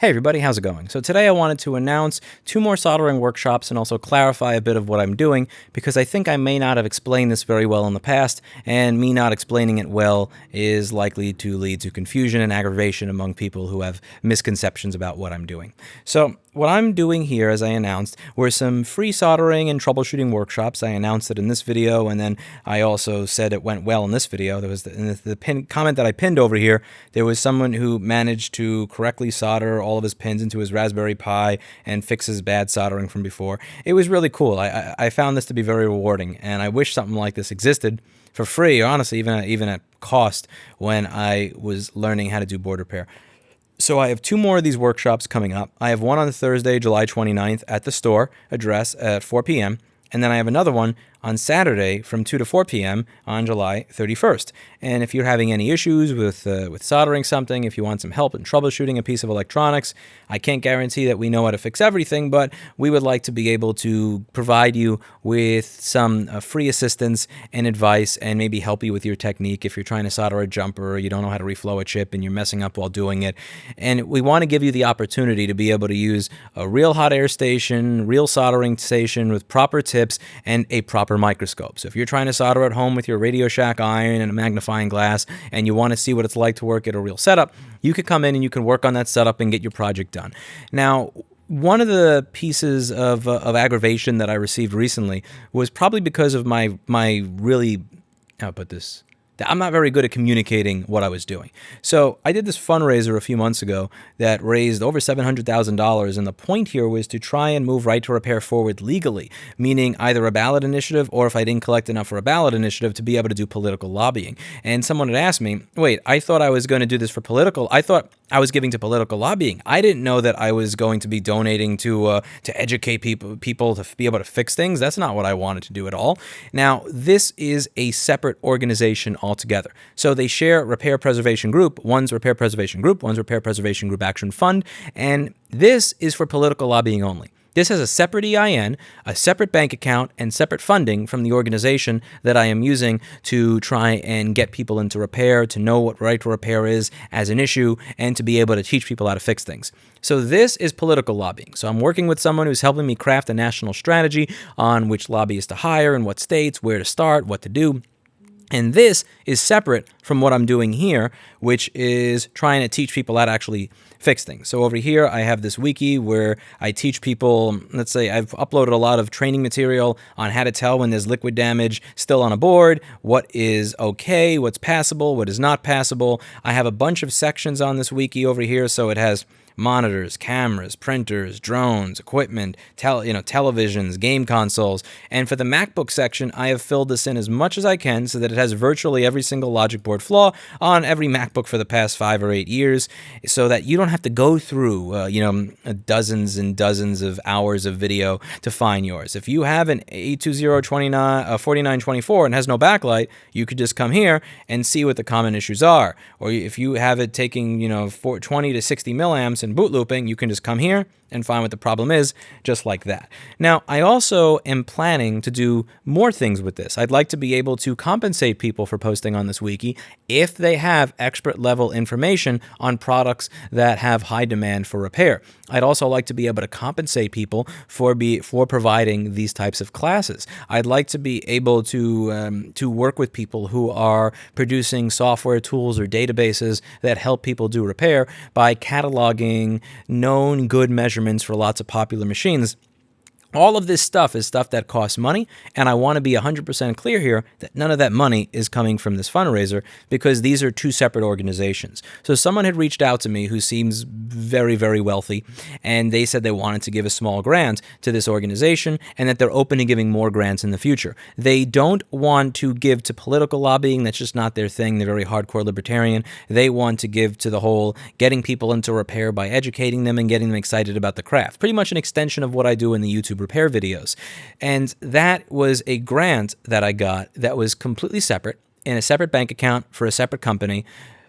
Hey everybody, how's it going? So today I wanted to announce 2 more soldering workshops and also clarify a bit of what I'm doing because I think I may not have explained this very well in the past, and me not explaining it well is likely to lead to confusion and aggravation among people who have misconceptions about what I'm doing. So what I'm doing here, as I announced, were some free soldering and troubleshooting workshops. I announced it in this video, and then I also said it went well in this video. There was in the comment that I pinned over here, there was someone who managed to correctly solder all of his pins into his Raspberry Pi and fix his bad soldering from before. It was really cool. I found this to be very rewarding, and I wish something like this existed for free, or honestly, even at cost when I was learning how to do board repair. So I have 2 more of these workshops coming up. I have one on Thursday, July 29th at the store address at 4 p.m. And then I have another one on Saturday from 2 to 4 p.m. on July 31st. And if you're having any issues with soldering something, if you want some help in troubleshooting a piece of electronics, I can't guarantee that we know how to fix everything, but we would like to be able to provide you with some free assistance and advice and maybe help you with your technique if you're trying to solder a jumper or you don't know how to reflow a chip and you're messing up while doing it. And we want to give you the opportunity to be able to use a real hot air station, real soldering station with proper tips and a proper microscope. So if you're trying to solder at home with your Radio Shack iron and a magnifying glass and you want to see what it's like to work at a real setup, you can come in and you can work on that setup and get your project done. Now, one of the pieces of aggravation that I received recently was probably because of my really, how to put this, I'm not very good at communicating what I was doing. So I did this fundraiser a few months ago that raised over $700,000, and the point here was to try and move right to repair forward legally, meaning either a ballot initiative or if I didn't collect enough for a ballot initiative to be able to do political lobbying. And someone had asked me, wait, I thought I was going to do this for political. I thought I was giving to political lobbying. I didn't know that I was going to be donating to educate people to be able to fix things. That's not what I wanted to do at all. Now, this is a separate organization altogether. So they share repair preservation group. One's repair preservation group, one's repair preservation group action fund, and this is for political lobbying only. This has a separate EIN, a separate bank account, and separate funding from the organization that I am using to try and get people into repair, to know what right to repair is as an issue, and to be able to teach people how to fix things. So this is political lobbying. So I'm working with someone who's helping me craft a national strategy on which lobbyists to hire, in what states, where to start, what to do. And this is separate from what I'm doing here, which is trying to teach people how to actually fix things. So over here, I have this wiki where I teach people, let's say I've uploaded a lot of training material on how to tell when there's liquid damage still on a board, what is okay, what's passable, what is not passable. I have a bunch of sections on this wiki over here, so it has monitors, cameras, printers, drones, equipment, televisions, game consoles. And for the MacBook section, I have filled this in as much as I can so that it has virtually every single logic board flaw on every MacBook for the past 5 or 8 years, so that you don't have to go through, dozens and dozens of hours of video to find yours. If you have an A2049-4924 and has no backlight, you could just come here and see what the common issues are. Or if you have it taking, 20 to 60 milliamps and boot looping, you can just come here and find what the problem is, just like that. Now, I also am planning to do more things with this. I'd like to be able to compensate people for posting on this wiki if they have expert level information on products that have high demand for repair. I'd also like to be able to compensate people for providing these types of classes. I'd like to be able to work with people who are producing software tools or databases that help people do repair by cataloging known good measures for lots of popular machines. All of this stuff is stuff that costs money, and I want to be 100% clear here that none of that money is coming from this fundraiser because these are 2 separate organizations. So someone had reached out to me who seems very, very wealthy, and they said they wanted to give a small grant to this organization and that they're open to giving more grants in the future. They don't want to give to political lobbying. That's just not their thing. They're very hardcore libertarian. They want to give to the whole getting people into repair by educating them and getting them excited about the craft. Pretty much an extension of what I do in the YouTube repair videos. And that was a grant that I got that was completely separate in a separate bank account for a separate company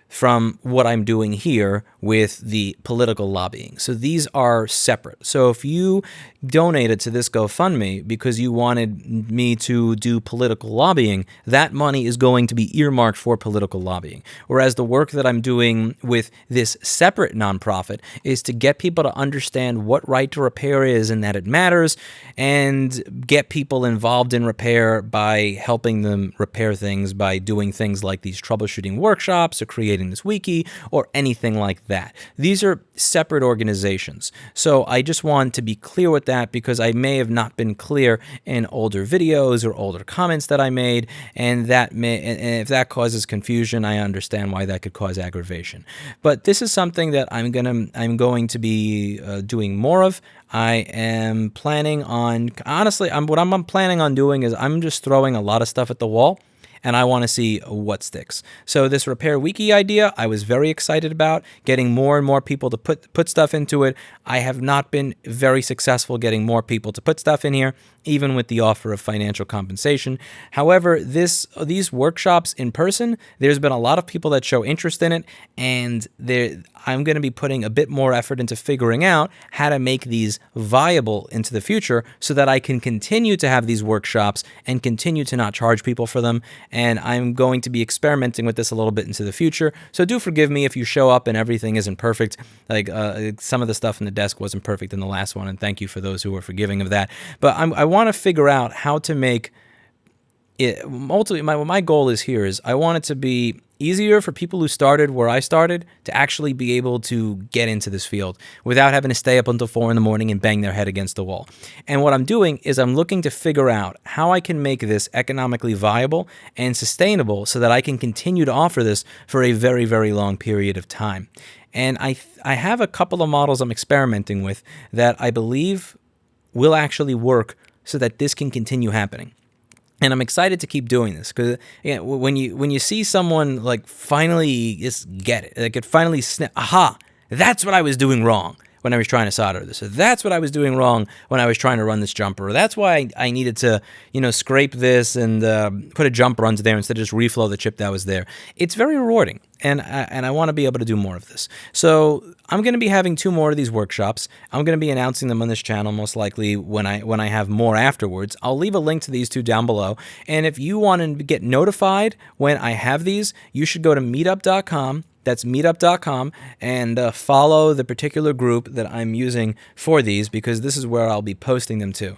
from what I'm doing here with the political lobbying. So these are separate. So if you donated to this GoFundMe because you wanted me to do political lobbying, that money is going to be earmarked for political lobbying. Whereas the work that I'm doing with this separate nonprofit is to get people to understand what right to repair is and that it matters, and get people involved in repair by helping them repair things by doing things like these troubleshooting workshops or creating this wiki or anything like that. These are separate organizations. So I just want to be clear with that, because I may have not been clear in older videos or older comments that I made, and if that causes confusion, I understand why that could cause aggravation. But this is something that I'm going to be doing more of. I am planning on, honestly, what I'm planning on doing is I'm just throwing a lot of stuff at the wall, and I want to see what sticks. So this repair wiki idea, I was very excited about getting more and more people to put stuff into it. I have not been very successful getting more people to put stuff in here, even with the offer of financial compensation. However, these workshops in person, there's been a lot of people that show interest in it, and I'm going to be putting a bit more effort into figuring out how to make these viable into the future so that I can continue to have these workshops and continue to not charge people for them. And I'm going to be experimenting with this a little bit into the future. So do forgive me if you show up and everything isn't perfect. Like some of the stuff in the desk wasn't perfect in the last one, and thank you for those who were forgiving of that. But I want to figure out how to make it. Ultimately, my goal is I want it to be easier for people who started where I started to actually be able to get into this field without having to stay up until 4 a.m. and bang their head against the wall. And what I'm doing is I'm looking to figure out how I can make this economically viable and sustainable so that I can continue to offer this for a very, very long period of time. And I have a couple of models I'm experimenting with that I believe will actually work so that this can continue happening. And I'm excited to keep doing this because when you see someone like finally just get it, like it finally snap, aha, that's what I was doing wrong when I was trying to solder this. Or that's what I was doing wrong when I was trying to run this jumper. Or that's why I needed to, scrape this and put a jumper onto there instead of just reflow the chip that was there. It's very rewarding, and I want to be able to do more of this. So I'm going to be having 2 more of these workshops. I'm going to be announcing them on this channel most likely when I have more afterwards. I'll leave a link to these 2 down below. And if you want to get notified when I have these, you should go to meetup.com. That's meetup.com, and follow the particular group that I'm using for these, because this is where I'll be posting them to.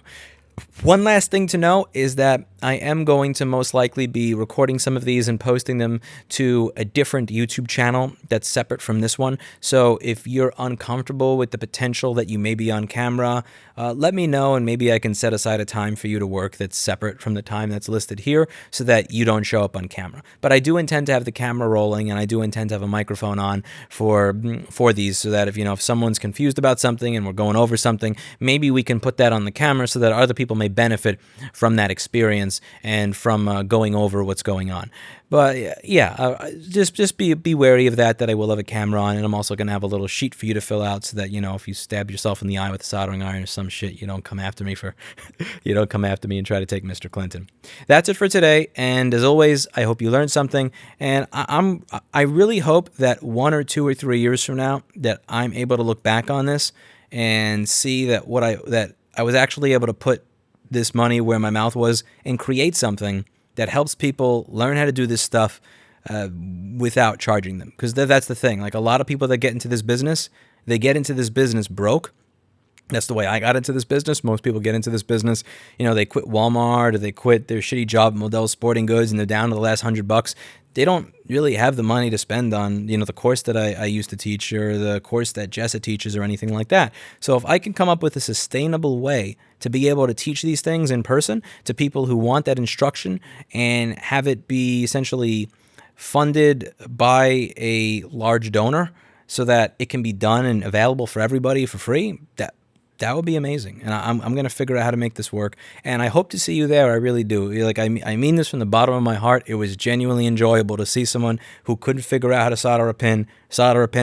One last thing to know is that I am going to most likely be recording some of these and posting them to a different YouTube channel that's separate from this one. So if you're uncomfortable with the potential that you may be on camera, let me know, and maybe I can set aside a time for you to work that's separate from the time that's listed here so that you don't show up on camera. But I do intend to have the camera rolling, and I do intend to have a microphone on for these, so that if someone's confused about something and we're going over something, maybe we can put that on the camera so that other people may benefit from that experience and from going over what's going on. But yeah, just be wary of that I will have a camera on, and I'm also going to have a little sheet for you to fill out so that, if you stab yourself in the eye with a soldering iron or some shit, you don't come after me and try to take Mr. Clinton. That's it for today, and as always, I hope you learned something, and I really hope that 1 or 2 or 3 years from now that I'm able to look back on this and see that I was actually able to put this money where my mouth was and create something that helps people learn how to do this stuff without charging them. Because that's the thing. Like, a lot of people that get into this business, they get into this business broke. That's the way I got into this business. Most people get into this business, they quit Walmart, or they quit their shitty job at Model Sporting Goods, and they're down to the last $100. They don't really have the money to spend on, the course that I used to teach, or the course that Jessa teaches, or anything like that. So if I can come up with a sustainable way to be able to teach these things in person to people who want that instruction, and have it be essentially funded by a large donor so that it can be done and available for everybody for free, that would be amazing. And I'm going to figure out how to make this work. And I hope to see you there. I really do. Like, I mean this from the bottom of my heart. It was genuinely enjoyable to see someone who couldn't figure out how to solder a pin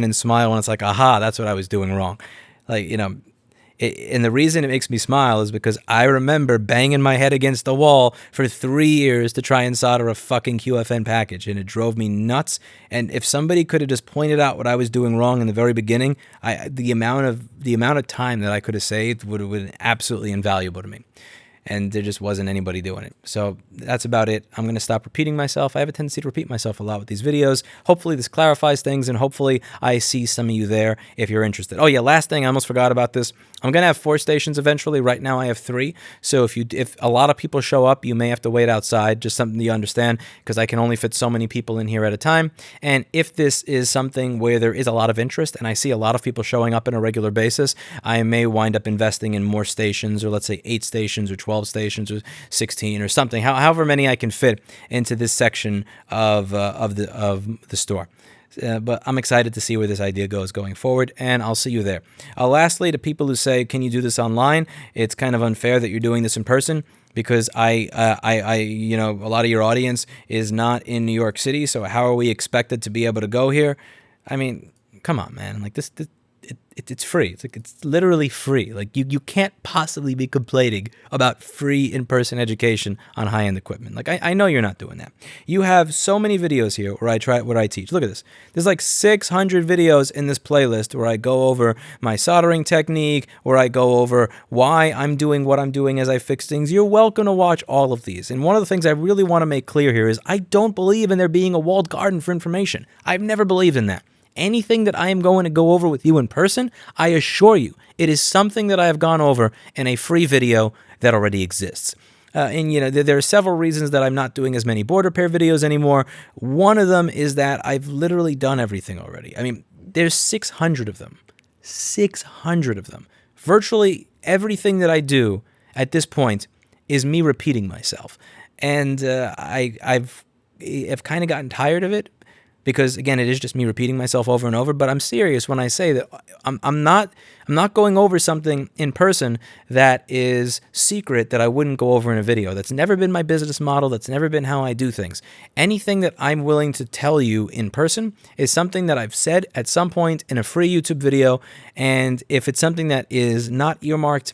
and smile when it's like, aha, that's what I was doing wrong. Like, And the reason it makes me smile is because I remember banging my head against the wall for 3 years to try and solder a fucking QFN package, and it drove me nuts. And if somebody could have just pointed out what I was doing wrong in the very beginning, the amount of time that I could have saved would have been absolutely invaluable to me. And there just wasn't anybody doing it. So that's about it. I'm going to stop repeating myself. I have a tendency to repeat myself a lot with these videos. Hopefully this clarifies things, and hopefully I see some of you there if you're interested. Oh yeah, last thing, I almost forgot about this. I'm going to have 4 stations eventually. Right now I have 3. So if a lot of people show up, you may have to wait outside. Just something you understand, because I can only fit so many people in here at a time. And if this is something where there is a lot of interest and I see a lot of people showing up on a regular basis, I may wind up investing in more stations, or let's say 8 stations or 12 stations or 16 or something, however many I can fit into this section of the store. But I'm excited to see where this idea goes going forward, and I'll see you there. Lastly, to people who say, can you do this online? It's kind of unfair that you're doing this in person, because I a lot of your audience is not in New York City, so how are we expected to be able to go here? I mean, come on, man. Like this it's free. It's literally free. Like you can't possibly be complaining about free in-person education on high-end equipment. Like I know you're not doing that. You have so many videos here where I teach. Look at this. There's like 600 videos in this playlist where I go over my soldering technique, where I go over why I'm doing what I'm doing as I fix things. You're welcome to watch all of these. And one of the things I really want to make clear here is I don't believe in there being a walled garden for information. I've never believed in that. Anything that I am going to go over with you in person, I assure you, it is something that I have gone over in a free video that already exists. And there are several reasons that I'm not doing as many board repair videos anymore. One of them is that I've literally done everything already. I mean, there's 600 of them. 600 of them. Virtually everything that I do at this point is me repeating myself. And I've kind of gotten tired of it, because again, it is just me repeating myself over and over. But I'm serious when I say that I'm not going over something in person that is secret that I wouldn't go over in a video. That's never been my business model. That's never been how I do things. Anything that I'm willing to tell you in person is something that I've said at some point in a free YouTube video. And if it's something that is not earmarked,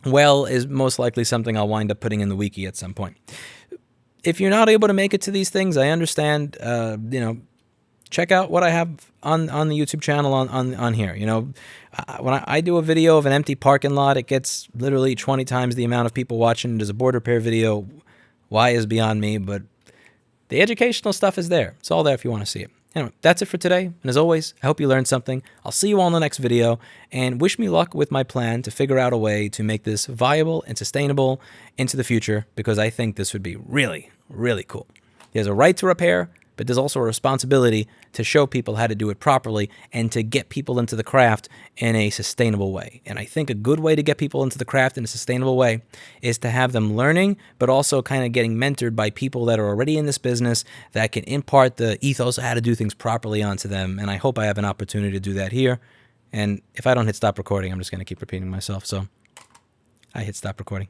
well, is most likely something I'll wind up putting in the wiki at some point. If you're not able to make it to these things, I understand. Check out what I have on the YouTube channel on here. When I do a video of an empty parking lot, it gets literally 20 times the amount of people watching it as a board repair video. Why is beyond me, but the educational stuff is there. It's all there if you want to see it. Anyway, that's it for today. And as always, I hope you learned something. I'll see you all in the next video, and wish me luck with my plan to figure out a way to make this viable and sustainable into the future, because I think this would be really, really cool. There's a right to repair, but there's also a responsibility to show people how to do it properly and to get people into the craft in a sustainable way. And I think a good way to get people into the craft in a sustainable way is to have them learning, but also kind of getting mentored by people that are already in this business that can impart the ethos of how to do things properly onto them. And I hope I have an opportunity to do that here. And if I don't hit stop recording, I'm just going to keep repeating myself. So I hit stop recording.